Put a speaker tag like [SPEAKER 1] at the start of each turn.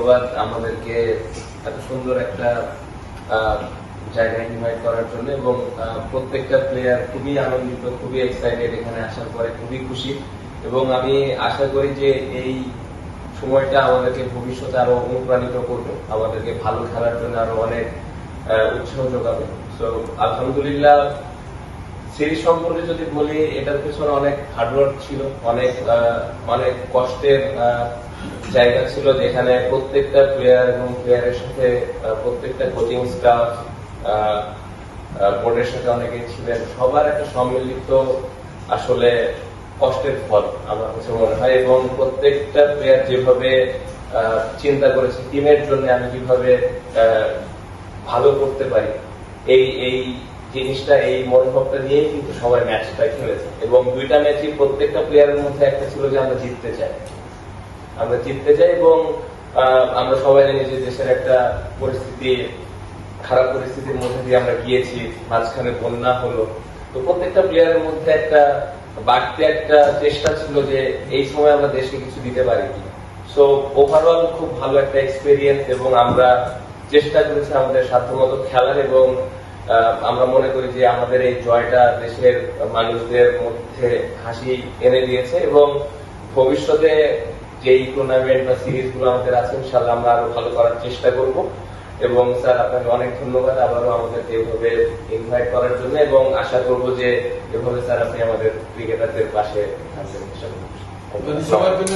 [SPEAKER 1] ধন্যবাদ আমাদেরকে এত সুন্দর একটা জায়গায় ইনভাইট করার জন্য, এবং প্রত্যেকটা প্লেয়ার খুবই আনন্দিত, খুবই এক্সাইটেড এখানে আসার পরে, খুবই খুশি। এবং আমি আশা করি যে এই সময়টা আমাদেরকে ভবিষ্যতে আরো অনুপ্রাণিত করবে, আমাদেরকে ভালো খেলার জন্য আরো অনেক উৎসাহ যোগাবে। সো আলহামদুলিল্লাহ, সিরিজ সম্পর্কে যদি বলি, এটার পেছনে অনেক হার্ডওয়ার্ক ছিল, অনেক কষ্টের জায়গা ছিল, যেখানে প্রত্যেকটা প্লেয়ার এবং প্লেয়ারের সাথে প্রত্যেকটা কোচিং স্টাফ, বোর্ডের সাথে অনেকে ছিলেন, সবার একটা সম্মিলিত আসলে কষ্টের ফল আমার কাছে মনে হয়। এবং প্রত্যেকটা প্লেয়ার যেভাবে চিন্তা করেছে টিমের জন্য আমি কিভাবে ভালো করতে পারি, এই জিনিসটা, এই মনোভাবটা নিয়েই কিন্তু সবাই ম্যাচটা খেলেছে। এবং দুইটা ম্যাচই প্রত্যেকটা প্লেয়ারের মধ্যে একটা ছিল যে আমরা জিততে চাই, এবং আমরা সবাই জানি যে দেশের একটা পরিস্থিতি, খারাপ পরিস্থিতির মধ্যে দিয়ে আমরা গিয়েছি, মাঝখানে বন্যা হলো। তো প্রত্যেকটা প্লেয়ারের মধ্যে একটা বাড়তি একটা চেষ্টা ছিল যে এই সময় আমরা দেশকে কিছু দিতে পারি। সো ওভারঅল খুব ভালো একটা এক্সপেরিয়েন্স, এবং আমরা চেষ্টা করেছি আমাদের সাধ্যমতো খেলার, এবং আমরা মনে করি যে আমাদের এই জয়টা দেশের মানুষদের মধ্যে হাসি এনে দিয়েছে। এবং ভবিষ্যতে যেই টুর্নামেন্ট বা সিরিজ গুলো আমাদের আছে, ইনশাআল্লাহ আমরা আরো ভালো করার চেষ্টা করব। এবং স্যার, আপনাকে অনেক ধন্যবাদ আবারও আমাদেরকে এভাবে ইনভাইট করার জন্য, এবং আশা করব যে এভাবে স্যার আপনি আমাদের ক্রিকেটারদের পাশে থাকবেন।
[SPEAKER 2] সবার জন্য